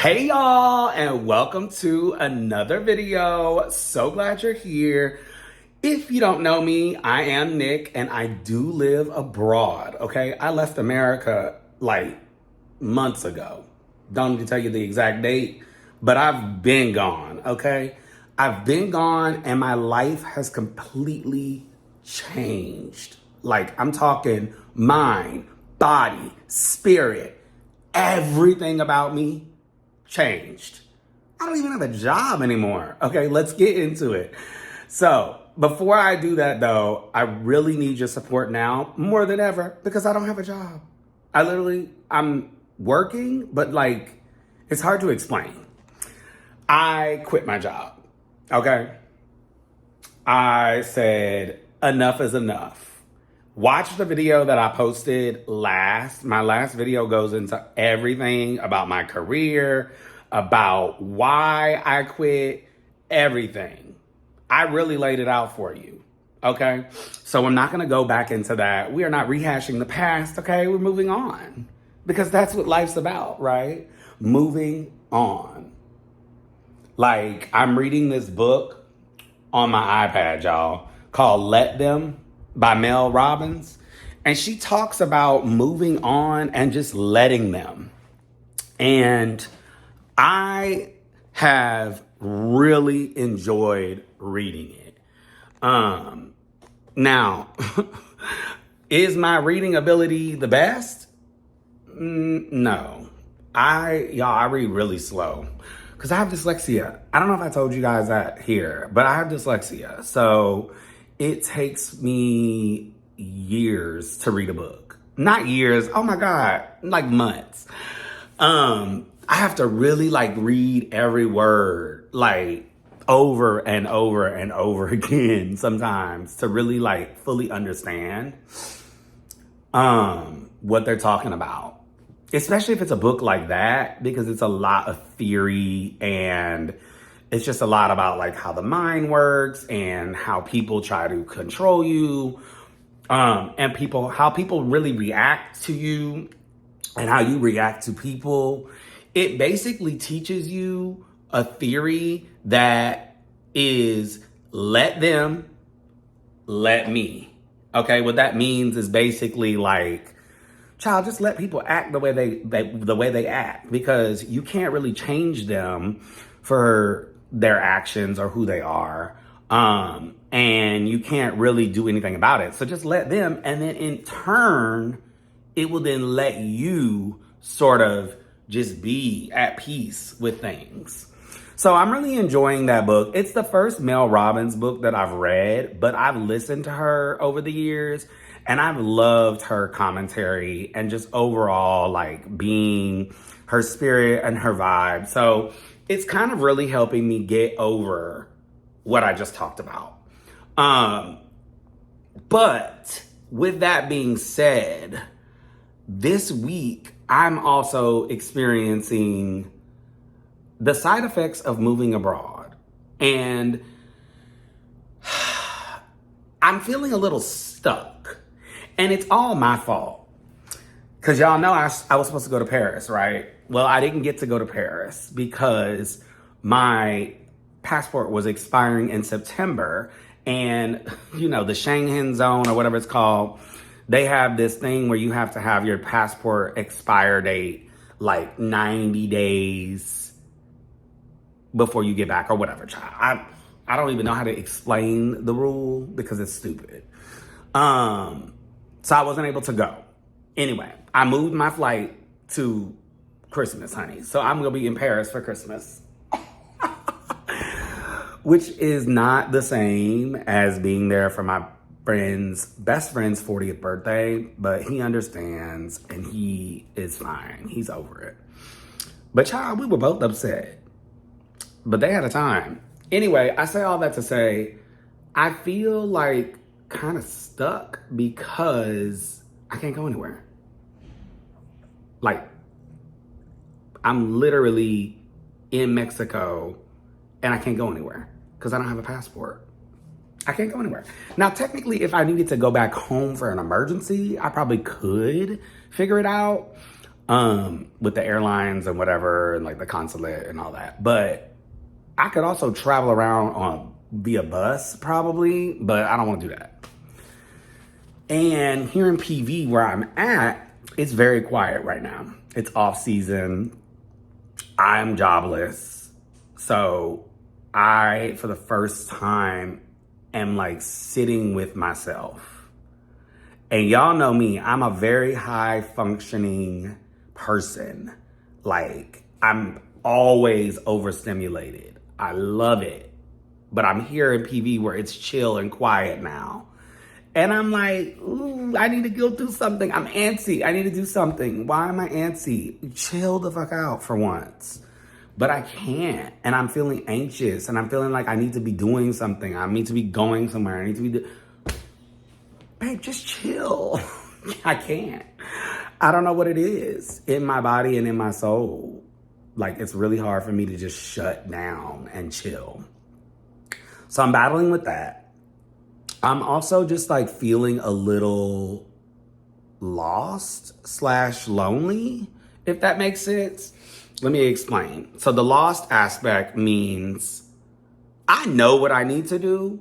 Hey y'all, and welcome to another video. So glad you're here. If you don't know me, I am Nick and I do live abroad, okay? I left America like months ago. Don't need to tell you the exact date, but I've been gone, okay? I've been gone and my life has completely changed. Like, I'm talking mind, body, spirit, everything about me changed. I don't even have a job anymore. Okay, let's get into it. So, before I do that though, I really need your support now more than ever because I don't have a job. I'm working, but like, it's hard to explain. I quit my job, okay? I said, enough is enough. Watch the video that I posted last. My last video goes into everything about my career, about why I quit, everything. I really laid it out for you, okay? So I'm not gonna go back into that. We are not rehashing the past, okay? We're moving on because that's what life's about, right? Moving on. Like, I'm reading this book on my iPad, y'all, called Let Them by Robbins. And she talks about moving on and just letting them. And I have really enjoyed reading it. Now, is my reading ability the best? No. I read really slow because I have dyslexia. I don't know if I told you guys that here, but I have dyslexia. So it takes me years to read a book. Not years, oh my God, like months. I have to really like read every word like over and over and over again sometimes to really like fully understand what they're talking about. Especially if it's a book like that, because it's a lot of theory and it's just a lot about like how the mind works and how people try to control you, and how people really react to you and how you react to people. It basically teaches you a theory that is let them, let me. Okay, what that means is basically like, child, just let people act the way they act, because you can't really change them for their actions or who they are. And you can't really do anything about it. So just let them, and then in turn, it will then let you sort of just be at peace with things. So I'm really enjoying that book. It's the first Mel Robbins book that I've read, but I've listened to her over the years and I've loved her commentary and just overall like being her spirit and her vibe. So it's kind of really helping me get over what I just talked about. But with that being said, this week I'm also experiencing the side effects of moving abroad. And I'm feeling a little stuck. And it's all my fault. Because y'all know I was supposed to go to Paris, right? Well, I didn't get to go to Paris because my passport was expiring in September. And, you know, the Schengen zone or whatever it's called, they have this thing where you have to have your passport expire date like 90 days before you get back or whatever, child. I don't even know how to explain the rule because it's stupid. So I wasn't able to go. Anyway, I moved my flight to Christmas, honey. So I'm gonna be in Paris for Christmas. Which is not the same as being there for my best friend's 40th birthday, but he understands and he is fine. He's over it. But child, we were both upset. But they had a time. Anyway, I say all that to say, I feel like kind of stuck because I can't go anywhere. Like, I'm literally in Mexico and I can't go anywhere because I don't have a passport. I can't go anywhere. Now, technically, if I needed to go back home for an emergency, I probably could figure it out. with the airlines and whatever, and like the consulate and all that. But I could also travel around on via bus probably, but I don't want to do that. And here in PV where I'm at, it's very quiet right now. It's off season. I'm jobless. So I, for the first time, am like sitting with myself. And y'all know me, I'm a very high functioning person. Like, I'm always overstimulated. I love it. But I'm here in PV where it's chill and quiet now. And I'm like, ooh, I need to go do something. I'm antsy. I need to do something. Why am I antsy? Chill the fuck out for once. But I can't. And I'm feeling anxious. And I'm feeling like I need to be doing something. I need to be going somewhere. I need to be... Babe, just chill. I can't. I don't know what it is in my body and in my soul. Like, it's really hard for me to just shut down and chill. So I'm battling with that. I'm also just like feeling a little lost / lonely, if that makes sense. Let me explain. So the lost aspect means I know what I need to do,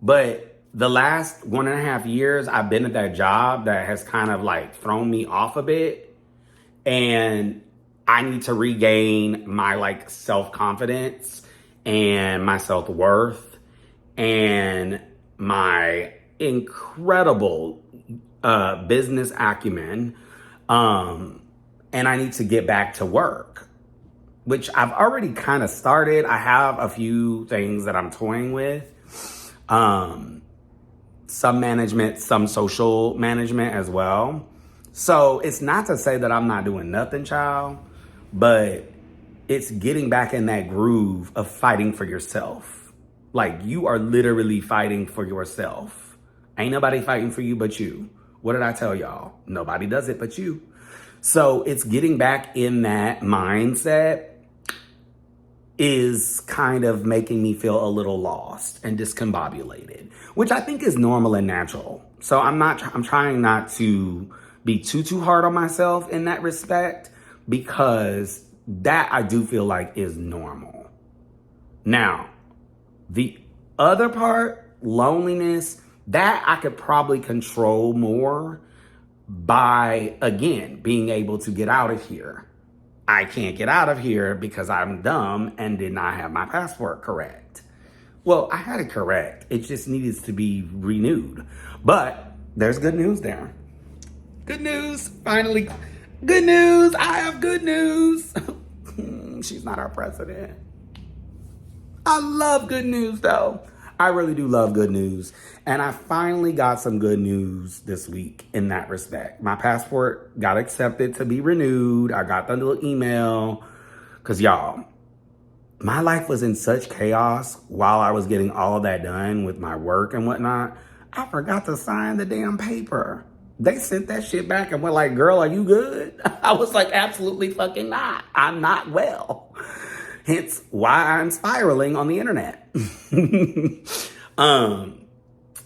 but the last 1.5 years I've been at that job that has kind of like thrown me off a bit, and I need to regain my like self-confidence and my self-worth and my incredible business acumen, and I need to get back to work, which I've already kind of started. I have a few things that I'm toying with, some management, some social management as well. So it's not to say that I'm not doing nothing, child, but it's getting back in that groove of fighting for yourself. Like, you are literally fighting for yourself. Ain't nobody fighting for you but you. What did I tell y'all? Nobody does it but you. So it's getting back in that mindset is kind of making me feel a little lost and discombobulated, which I think is normal and natural. So I'm trying not to be too hard on myself in that respect, because that I do feel like is normal. Now, the other part, loneliness, that I could probably control more by, again, being able to get out of here. I can't get out of here because I'm dumb and did not have my passport correct. Well, I had it correct. It just needed to be renewed. But there's good news there. Good news, finally. Good news, I have good news. She's not our president. I love good news, though. I really do love good news. And I finally got some good news this week in that respect. My passport got accepted to be renewed. I got the little email. Because, y'all, my life was in such chaos while I was getting all of that done with my work and whatnot. I forgot to sign the damn paper. They sent that shit back and were like, girl, are you good? I was like, absolutely fucking not. I'm not well. Hence why I'm spiraling on the internet.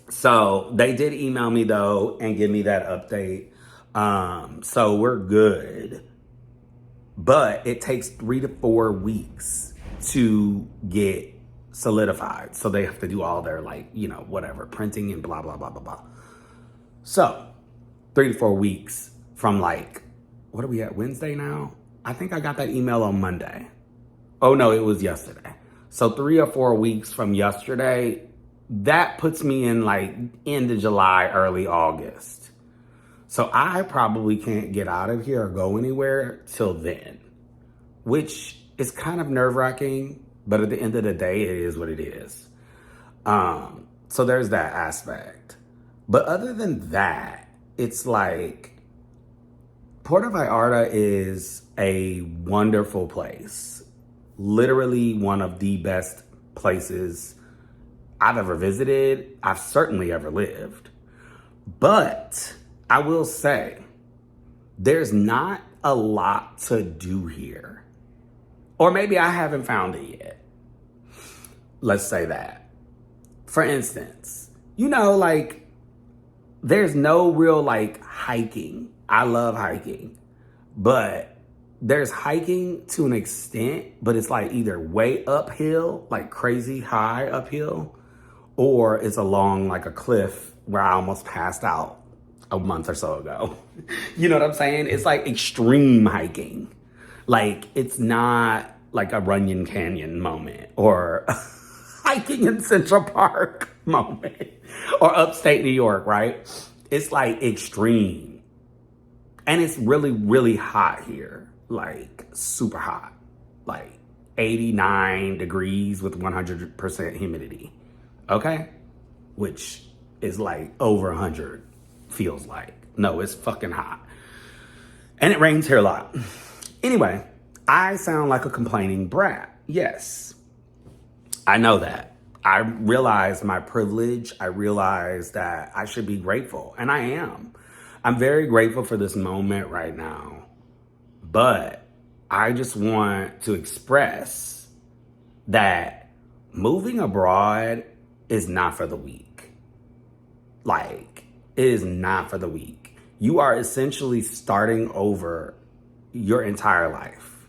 So they did email me though and give me that update. So we're good. But it takes 3 to 4 weeks to get solidified. So they have to do all their whatever, printing and blah, blah, blah, blah, blah. So 3 to 4 weeks from what are we at, Wednesday now? I think I got that email on Monday. Oh no, it was yesterday. So 3 or 4 weeks from yesterday, that puts me in end of July, early August. So I probably can't get out of here or go anywhere till then, which is kind of nerve-wracking, but at the end of the day, it is what it is. So there's that aspect. But other than that, it's Puerto Vallarta is a wonderful place. Literally one of the best places I've ever visited. I've certainly ever lived. But I will say, there's not a lot to do here. Or maybe I haven't found it yet. Let's say that. For instance, there's no real hiking. I love hiking. But there's hiking to an extent, but it's like either way uphill, like crazy high uphill, or it's along like a cliff where I almost passed out a month or so ago. You know what I'm saying? It's like extreme hiking. Like, it's not like a Runyon Canyon moment or hiking in Central Park moment or upstate New York, right? It's like extreme. And it's really, really hot here. Like, super hot. Like 89 degrees with 100% humidity. Okay? Which is like over 100, feels like. No, it's fucking hot. And it rains here a lot. Anyway, I sound like a complaining brat. Yes, I know that. I realize my privilege. I realize that I should be grateful, and I am. I'm very grateful for this moment right now. But I just want to express that moving abroad is not for the weak. Like, it is not for the weak. You are essentially starting over your entire life.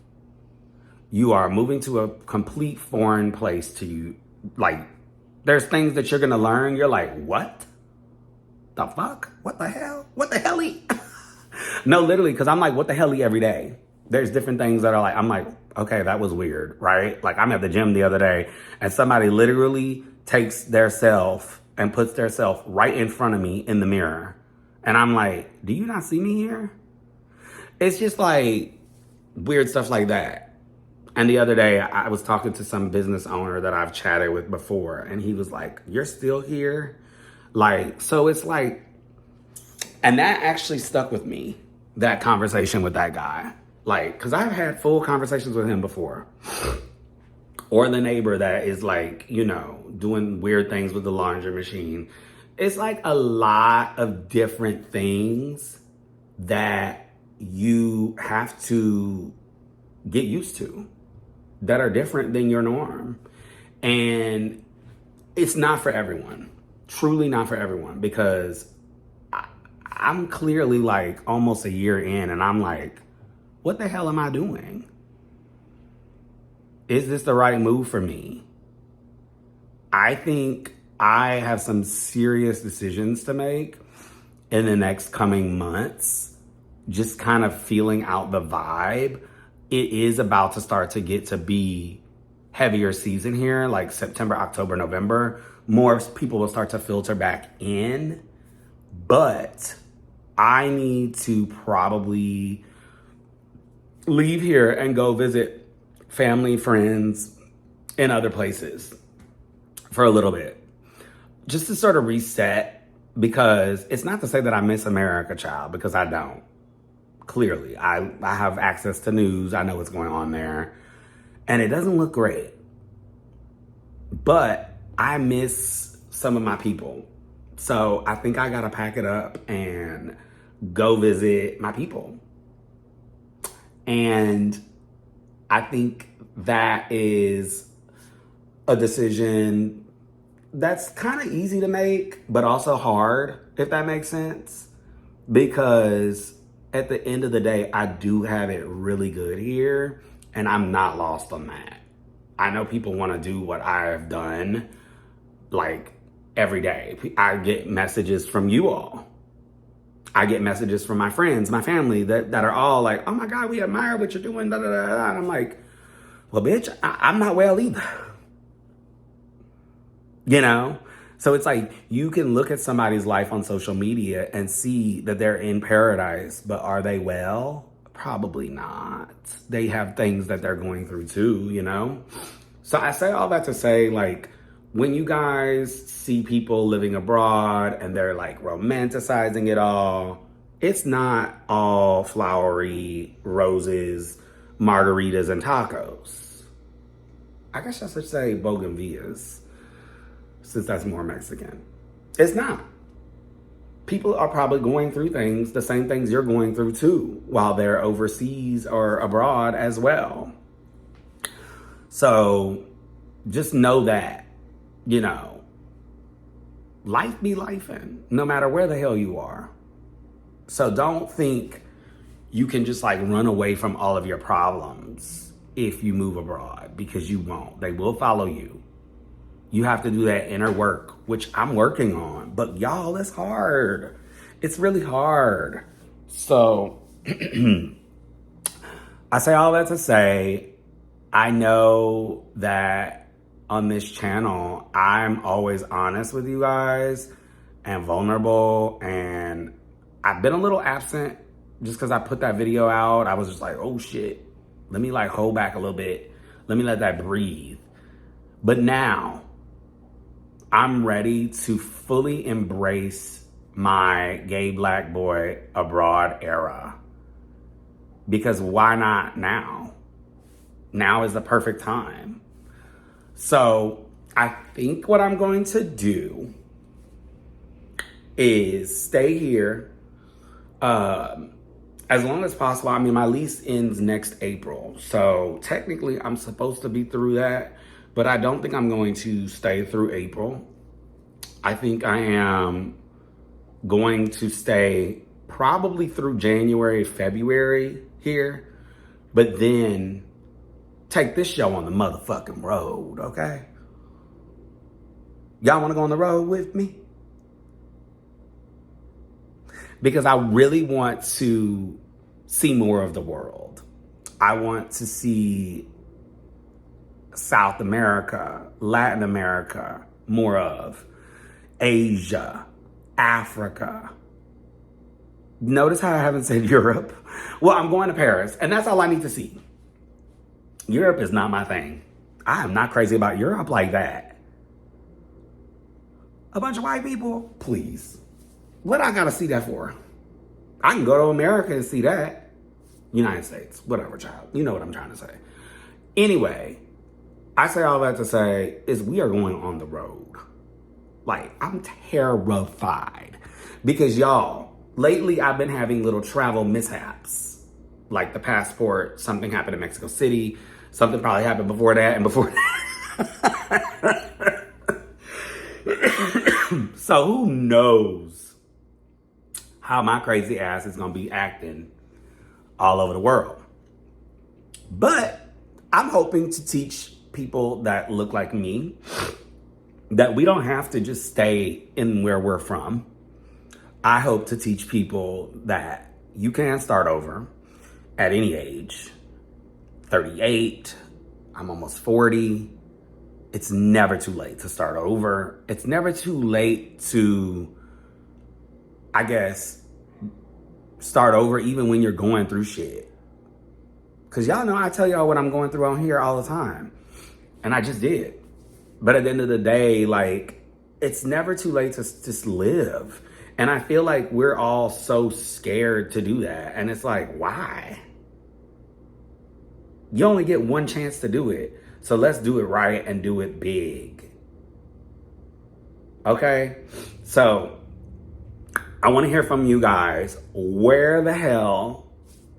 You are moving to a complete foreign place to you. Like, there's things that you're gonna learn. You're like, what? The fuck? What the hell? What the hell-y? No, literally, because I'm like, what the hell-y every day. There's different things that are like, I'm like, okay, that was weird, right? Like, I'm at the gym the other day, and somebody literally takes their self and puts their self right in front of me in the mirror. And I'm like, do you not see me here? It's just like weird stuff like that. And the other day, I was talking to some business owner that I've chatted with before, and he was like, you're still here? Like, so it's like, and that actually stuck with me, that conversation with that guy. Like, because I've had full conversations with him before. Or the neighbor that is like, you know, doing weird things with the laundry machine. It's like a lot of different things that you have to get used to that are different than your norm. And it's not for everyone. Truly not for everyone, because I'm clearly like almost a year in and I'm like, what the hell am I doing? Is this the right move for me? I think I have some serious decisions to make in the next coming months, just kind of feeling out the vibe. It is about to start to get to be heavier season here, like September, October, November. More people will start to filter back in, but I need to probably leave here and go visit family, friends, in other places for a little bit, just to sort of reset, because it's not to say that I miss America, child, because I don't. Clearly, I have access to news. I know what's going on there, and it doesn't look great. But I miss some of my people. So I think I gotta pack it up and go visit my people. And I think that is a decision that's kind of easy to make, but also hard, if that makes sense. Because at the end of the day, I do have it really good here, and I'm not lost on that. I know people want to do what I've done, like, every day. I get messages from you all. I get messages from my friends, my family, that are all like, oh my God, we admire what you're doing, da da da da. And I'm like, well, bitch, I'm not well either. You know? So it's like, you can look at somebody's life on social media and see that they're in paradise, but are they well? Probably not. They have things that they're going through too, you know? So I say all that to say, like, when you guys see people living abroad and they're like romanticizing it all, it's not all flowery roses, margaritas, and tacos. I guess I should say bougainvilleas, since that's more Mexican. It's not. People are probably going through things, the same things you're going through too, while they're overseas or abroad as well. So just know that, you know, life be lifing, no matter where the hell you are. So don't think you can just like run away from all of your problems if you move abroad, because you won't. They will follow you. You have to do that inner work, which I'm working on. But y'all, it's hard. It's really hard. So I say all that to say, I know that on this channel, I'm always honest with you guys and vulnerable. And I've been a little absent just because I put that video out. I was just like, oh shit, let me like hold back a little bit. Let me let that breathe. But now I'm ready to fully embrace my gay black boy abroad era. Because why not now? Now is the perfect time. So I think what I'm going to do is stay here as long as possible. I mean, my lease ends next April. So technically I'm supposed to be through that, but I don't think I'm going to stay through April. I think I am going to stay probably through January, February here, but then take this show on the motherfucking road, okay? Y'all wanna go on the road with me? Because I really want to see more of the world. I want to see South America, Latin America, more of Asia, Africa. Notice how I haven't said Europe. Well, I'm going to Paris, and that's all I need to see. Europe is not my thing. I am not crazy about Europe like that. A bunch of white people, please. What I gotta see that for? I can go to America and see that. United States, whatever, child. You know what I'm trying to say. Anyway, I say all that to say is we are going on the road. Like, I'm terrified. Because y'all, lately I've been having little travel mishaps. Like the passport, something happened in Mexico City. Something probably happened before that and before that. So who knows how my crazy ass is gonna be acting all over the world. But I'm hoping to teach people that look like me that we don't have to just stay in where we're from. I hope to teach people that you can start over at any age. 38, I'm almost 40. It's never too late to start over. It's never too late to, I guess, start over even when you're going through shit. Because y'all know I tell y'all what I'm going through on here all the time. And I just did. But at the end of the day, like, it's never too late to just live. And I feel like we're all so scared to do that. And it's like, why? You only get one chance to do it. So let's do it right and do it big. Okay? So I want to hear from you guys. Where the hell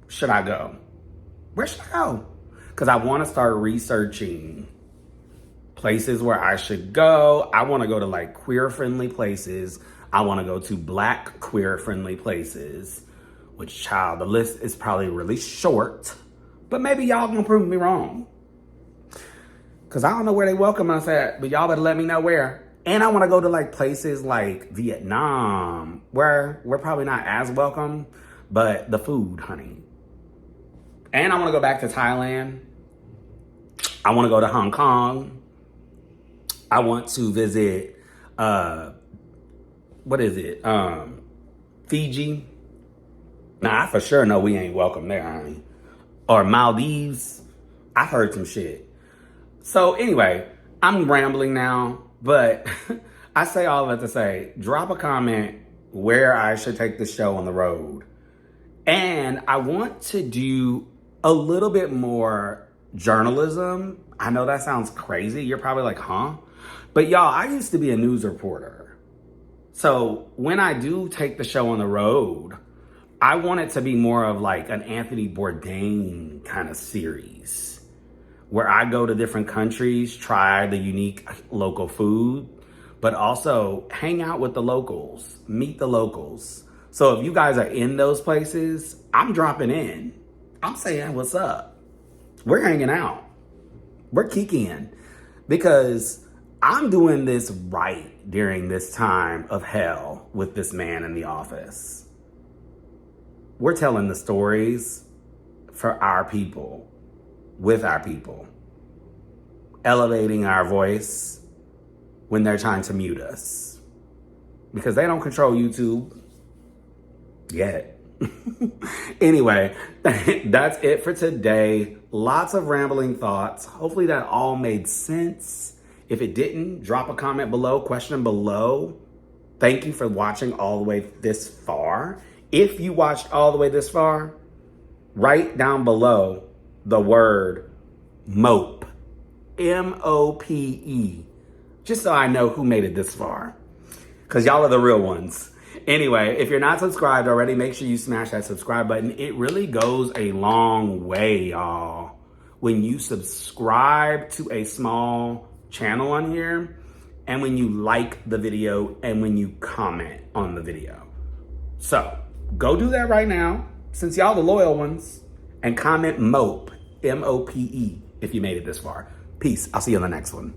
should I go? Where should I go? Because I want to start researching places where I should go. I want to go to like queer-friendly places. I want to go to black queer-friendly places. Which, child, the list is probably really short. But maybe y'all gonna prove me wrong. Because I don't know where they welcome us at, but y'all better let me know where. And I want to go to like places like Vietnam, where we're probably not as welcome, but the food, honey. And I want to go back to Thailand. I want to go to Hong Kong. I want to visit, Fiji. Nah, I for sure know we ain't welcome there, honey. Or Maldives. I've heard some shit. So anyway, I'm rambling now, but I say all of that to say, drop a comment where I should take the show on the road. And I want to do a little bit more journalism. I know that sounds crazy. You're probably like, huh? But y'all, I used to be a news reporter. So when I do take the show on the road, I want it to be more of like an Anthony Bourdain kind of series where I go to different countries, try the unique local food, but also hang out with the locals, meet the locals, So if you guys are in those places, I'm dropping in. I'm saying, what's up? We're hanging out. We're kikiing. Because I'm doing this right during this time of hell with this man in the office. We're telling the stories for our people, with our people, elevating our voice when they're trying to mute us. Because they don't control YouTube yet. Anyway, that's it for today. Lots of rambling thoughts. Hopefully that all made sense. If it didn't, drop a comment below, question below. Thank you for watching all the way this far. If you watched all the way this far, write down below the word mope, M-O-P-E, just so I know who made it this far, because y'all are the real ones. Anyway, if you're not subscribed already, make sure you smash that subscribe button. It really goes a long way, y'all. When you subscribe to a small channel on here, and when you like the video, and when you comment on the video. So, go do that right now, since y'all the loyal ones, and comment MOPE, M-O-P-E, if you made it this far. Peace. I'll see you on the next one.